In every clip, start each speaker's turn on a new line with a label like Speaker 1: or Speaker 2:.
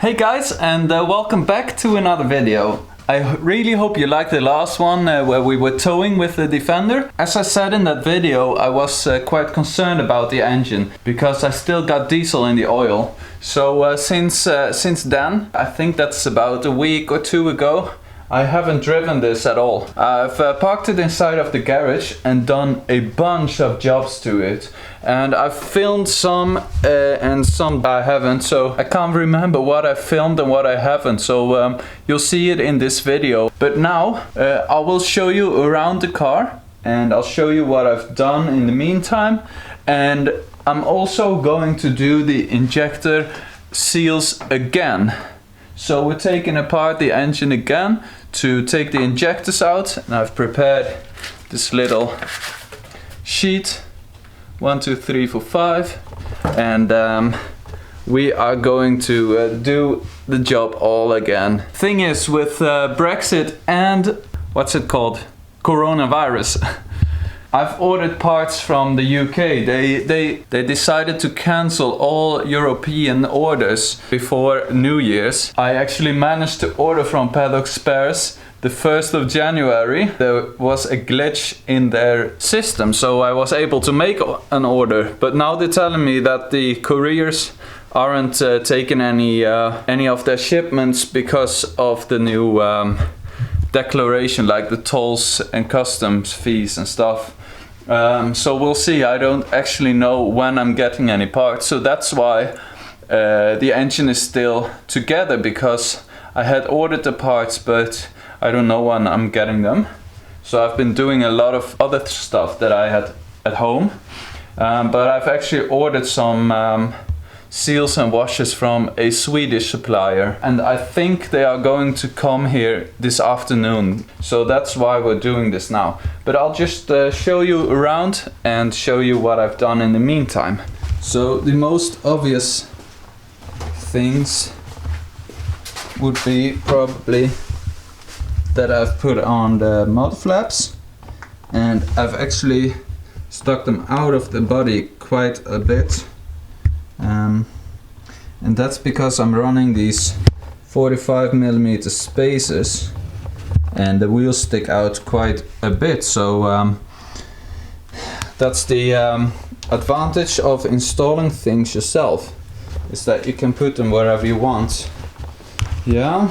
Speaker 1: Hey guys, and welcome back to another video. I really hope you liked the last one where we were towing with the Defender. As I said in that video, I was quite concerned about the engine because I still got diesel in the oil. So since then, I think that's about a week or two ago, I haven't driven this at all. I've parked it inside of the garage and done a bunch of jobs to it. And I've filmed some and some I haven't, so I can't remember what I filmed and what I haven't. So you'll see it in this video. But now I will show you around the car and I'll show you what I've done in the meantime. And I'm also going to do the injector seals again. So we're taking apart the engine again to take the injectors out, and I've prepared this little sheet 1, 2, 3, 4, 5, and we are going to do the job all again. Thing is, with Brexit and what's it called, coronavirus, I've ordered parts from the UK. They decided to cancel all European orders before New Year's. I actually managed to order from Paddock Spares the 1st of January. There was a glitch in their system, so I was able to make an order. But now they're telling me that the couriers aren't taking any of their shipments because of the new declaration, like the tolls and customs fees and stuff. So we'll see. I don't actually know when I'm getting any parts, so that's why the engine is still together, because I had ordered the parts but I don't know when I'm getting them. So I've been doing a lot of other stuff that I had at home, but I've actually ordered some seals and washers from a Swedish supplier, and I think they are going to come here this afternoon, so that's why we're doing this now. But I'll just show you around and show you what I've done in the meantime. So the most obvious things would be probably that I've put on the mud flaps, and I've actually stuck them out of the body quite a bit. And that's because I'm running these 45mm spacers and the wheels stick out quite a bit, so that's the advantage of installing things yourself, is that you can put them wherever you want. Yeah.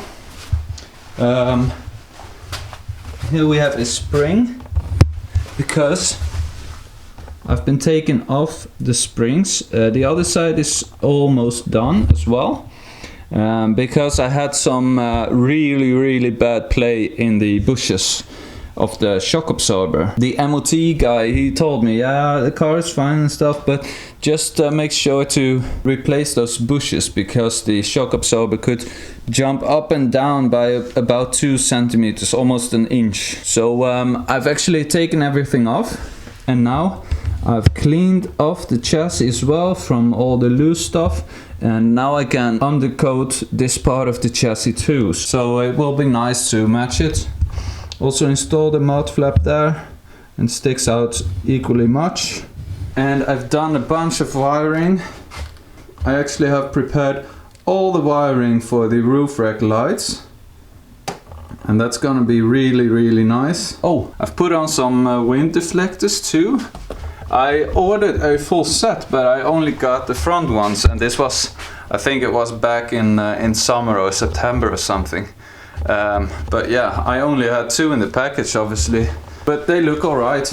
Speaker 1: Here we have a spring, because I've been taking off the springs. The other side is almost done as well, because I had some really bad play in the bushes of the shock absorber. The MOT guy, he told me, yeah, the car is fine and stuff, but just make sure to replace those bushes, because the shock absorber could jump up and down by about 2 centimeters, almost an inch. So I've actually taken everything off, and now I've cleaned off the chassis as well from all the loose stuff, and now I can undercoat this part of the chassis too, so it will be nice to match it. Also install the mud flap there, and sticks out equally much. And I've done a bunch of wiring. I actually have prepared all the wiring for the roof rack lights, and that's gonna be really nice. Oh, I've put on some wind deflectors too. I ordered a full set, but I only got the front ones, and this was, I think it was back in summer or September or something. But yeah, I only had 2 in the package, obviously, but they look alright.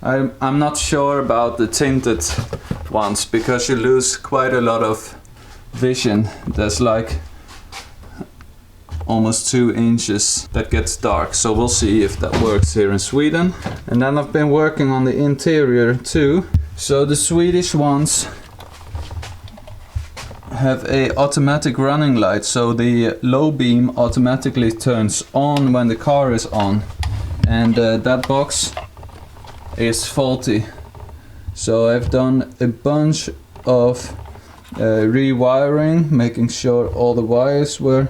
Speaker 1: I'm not sure about the tinted ones, because you lose quite a lot of vision. There's like almost 2 inches that gets dark, so we'll see if that works here in Sweden. And then I've been working on the interior too. So the Swedish ones have a automatic running light, so the low beam automatically turns on when the car is on, and that box is faulty. So I've done a bunch of rewiring, making sure all the wires were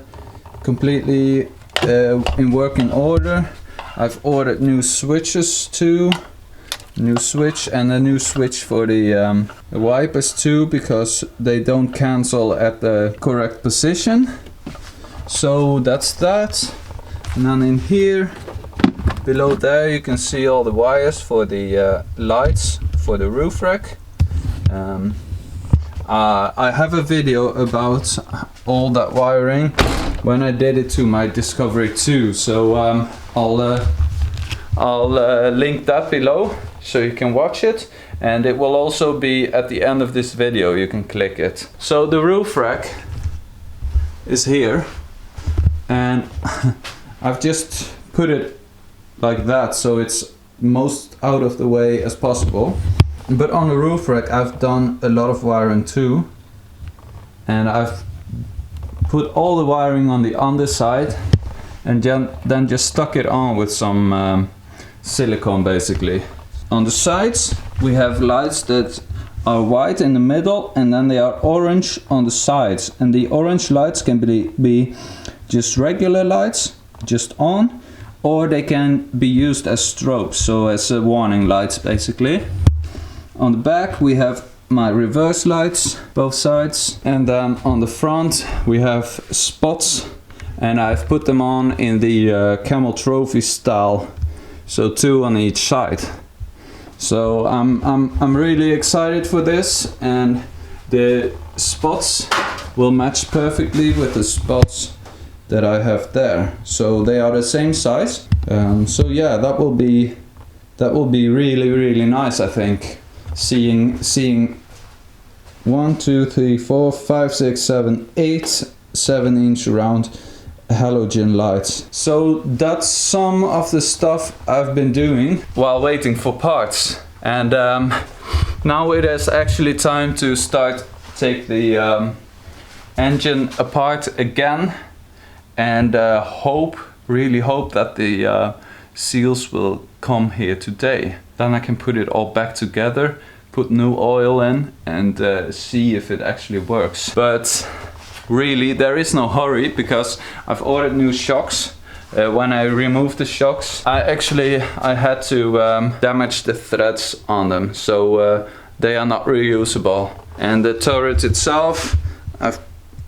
Speaker 1: completely in working order. I've ordered new switches too, New switch, and a new switch for the wipers too, because they don't cancel at the correct position. So that's that. And then in here, below there, you can see all the wires for the lights for the roof rack. I have a video about all that wiring when I did it to my Discovery 2, so I'll link that below so you can watch it, and it will also be at the end of this video. You can click it. So the roof rack is here, and I've just put it like that so it's most out of the way as possible. But on the roof rack I've done a lot of wiring too, and I've put all the wiring on the underside and then just stuck it on with some silicone basically. On the sides we have lights that are white in the middle, and then they are orange on the sides, and the orange lights can be just regular lights, just on, or they can be used as strobes, so as warning lights basically. On the back we have my reverse lights, both sides, and then on the front we have spots, and I've put them on in the Camel Trophy style, so 2 on each side. So I'm really excited for this, and the spots will match perfectly with the spots that I have there, so they are the same size. So yeah, that will be really nice, I think. Seeing 1, 2, 3, 4, 5, 6, 7, 8 7-inch round halogen lights. So that's some of the stuff I've been doing while waiting for parts, and now it is actually time to take the engine apart again, and really hope that the seals will come here today. Then I can put it all back together, put new oil in, and see if it actually works. But really there is no hurry, because I've ordered new shocks. When I removed the shocks, I had to damage the threads on them, so they are not reusable. And the turret itself,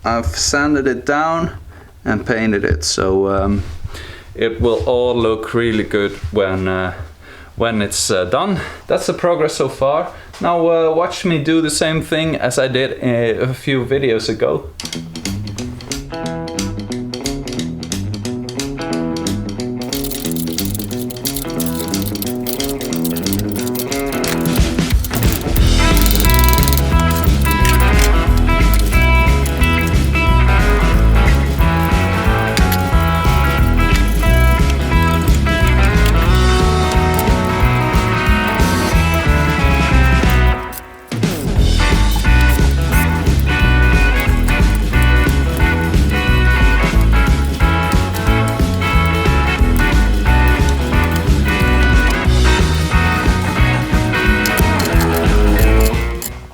Speaker 1: I've sanded it down and painted it, so it will all look really good when it's done. That's the progress so far. Now watch me do the same thing as I did a few videos ago.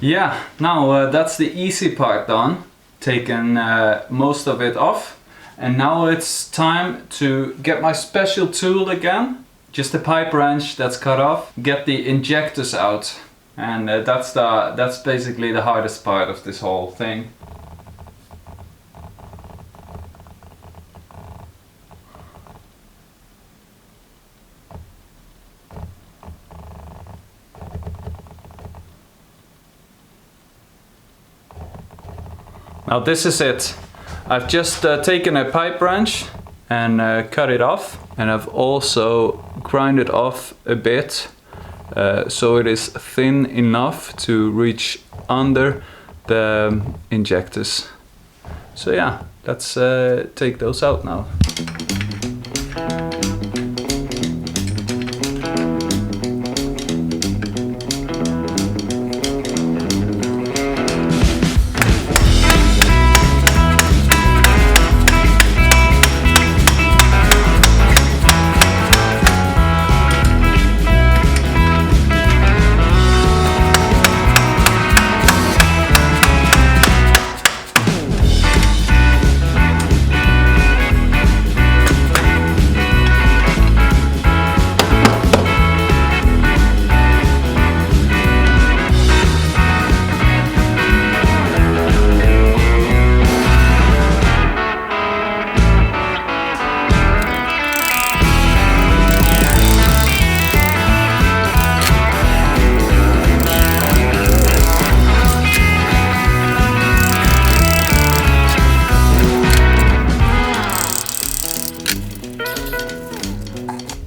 Speaker 1: Yeah, now that's the easy part done, taken most of it off, and now it's time to get my special tool again, just a pipe wrench that's cut off, get the injectors out, and that's basically the hardest part of this whole thing. Now this is it. I've just taken a pipe wrench and cut it off, and I've also ground it off a bit so it is thin enough to reach under the injectors. So yeah, let's take those out now.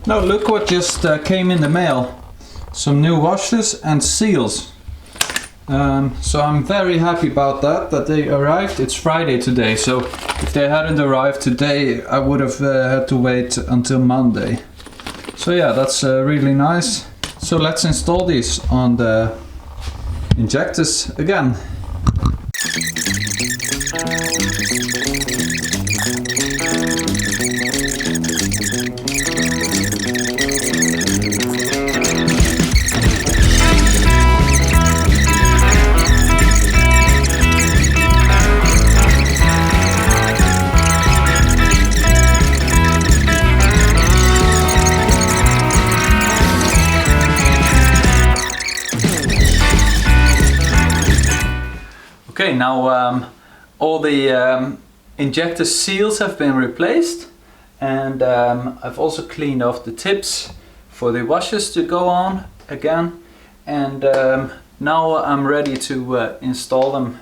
Speaker 1: Now look what just came in the mail. Some new washers and seals. So I'm very happy about that they arrived. It's Friday today, so if they hadn't arrived today I would have had to wait until Monday. So yeah, that's really nice. So let's install these on the injectors again. Okay, now all the injector seals have been replaced, and I've also cleaned off the tips for the washers to go on again, and now I'm ready to install them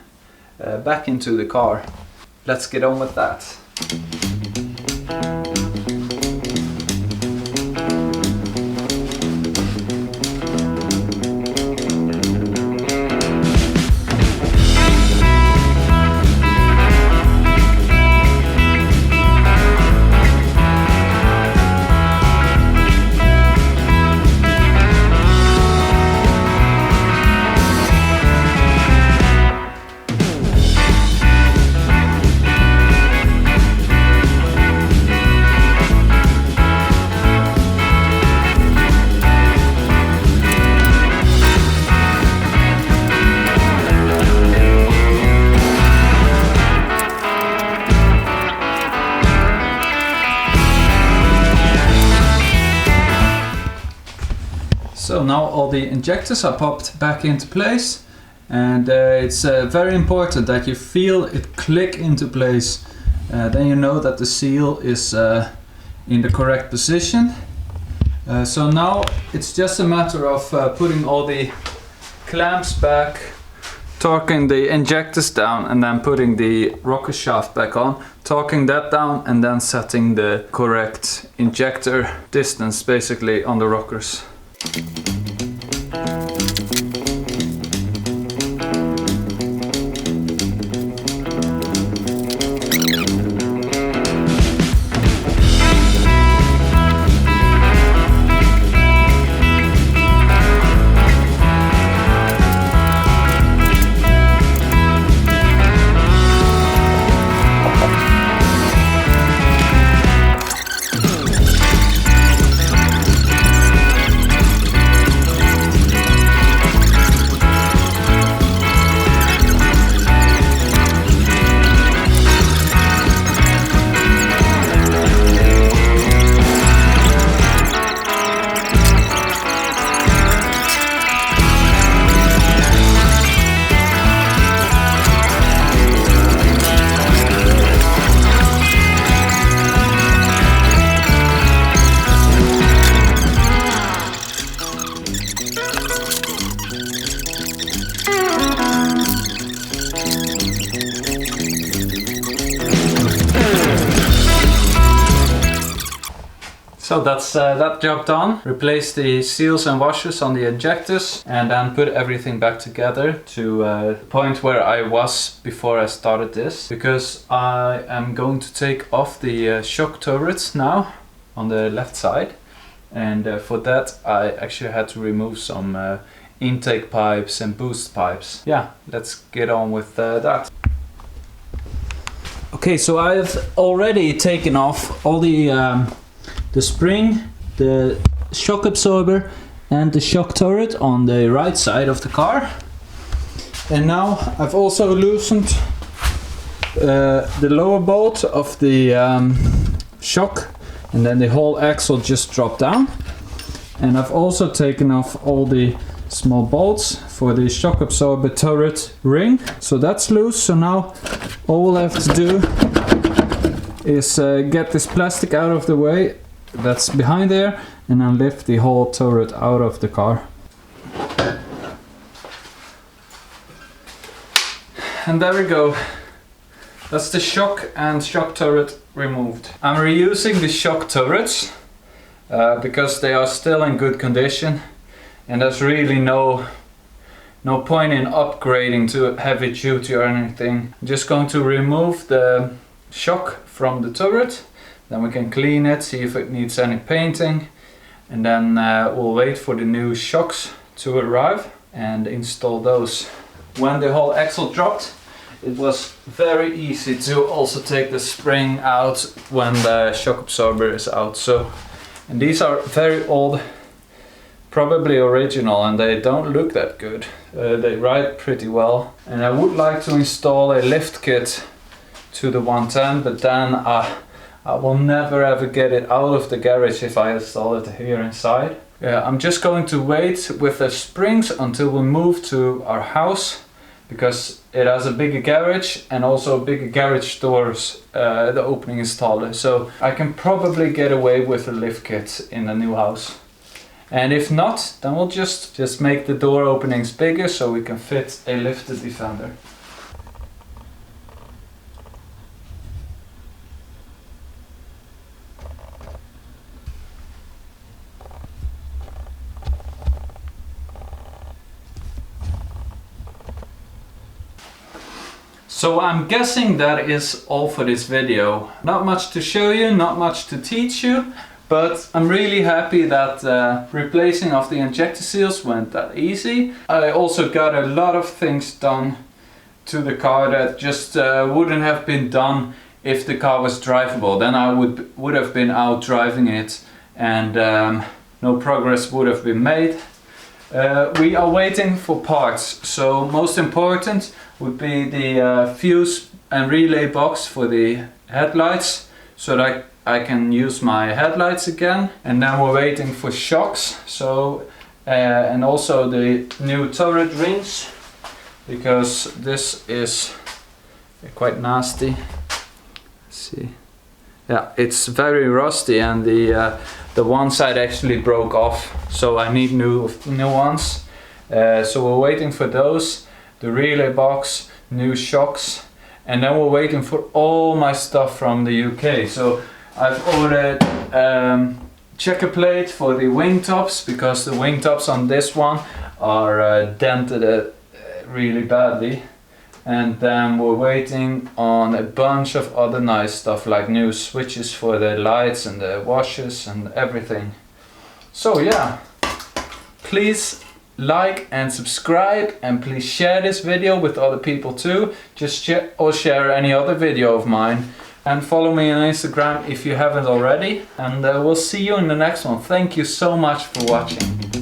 Speaker 1: back into the car. Let's get on with that. So now all the injectors are popped back into place, and it's very important that you feel it click into place. Then you know that the seal is in the correct position. So now it's just a matter of putting all the clamps back, torquing the injectors down, and then putting the rocker shaft back on, torquing that down, and then setting the correct injector distance basically on the rockers. So that's that job done. Replace the seals and washers on the injectors, and then put everything back together to the point where I was before I started this, because I am going to take off the shock turrets now on the left side, and for that I actually had to remove some intake pipes and boost pipes. Yeah, let's get on with that. Okay, so I've already taken off all the spring, the shock absorber and the shock turret on the right side of the car. And now I've also loosened the lower bolt of the shock, and then the whole axle just dropped down. And I've also taken off all the small bolts for the shock absorber turret ring. So that's loose, so now all we'll have to do is get this plastic out of the way that's behind there, and then lift the whole turret out of the car. And there we go. That's the shock and shock turret removed. I'm reusing the shock turrets because they are still in good condition, and there's really no point in upgrading to heavy duty or anything. I'm just going to remove the shock from the turret, then we can clean it, see if it needs any painting, and then we'll wait for the new shocks to arrive and install those. When the whole axle dropped, it was very easy to also take the spring out when the shock absorber is out. So, and these are very old, probably original, and they don't look that good. They ride pretty well. And I would like to install a lift kit to the 110, but then I will never ever get it out of the garage if I install it here inside. I'm just going to wait with the springs until we move to our house, because it has a bigger garage and also bigger garage doors, the opening is taller. So I can probably get away with a lift kit in the new house. And if not, then we'll just make the door openings bigger so we can fit a lifted Defender. So I'm guessing that is all for this video. Not much to show you, not much to teach you, but I'm really happy that replacing of the injector seals went that easy. I also got a lot of things done to the car that just wouldn't have been done if the car was drivable. Then I would have been out driving it, and no progress would have been made. We are waiting for parts, so most important would be the fuse and relay box for the headlights, so that I can use my headlights again. And then we're waiting for shocks, so and also the new turret rings, because this is quite nasty. Let's see, yeah, it's very rusty, and the one side actually broke off, so I need new ones. So we're waiting for those, the relay box, new shocks, and then we're waiting for all my stuff from the UK. So I've ordered checker plate for the wing tops, because the wing tops on this one are dented really badly. And then we're waiting on a bunch of other nice stuff, like new switches for the lights and the washers and everything. So yeah, please like and subscribe, and please share this video with other people too. Just share any other video of mine, and follow me on Instagram if you haven't already, and we'll see you in the next one. Thank you so much for watching.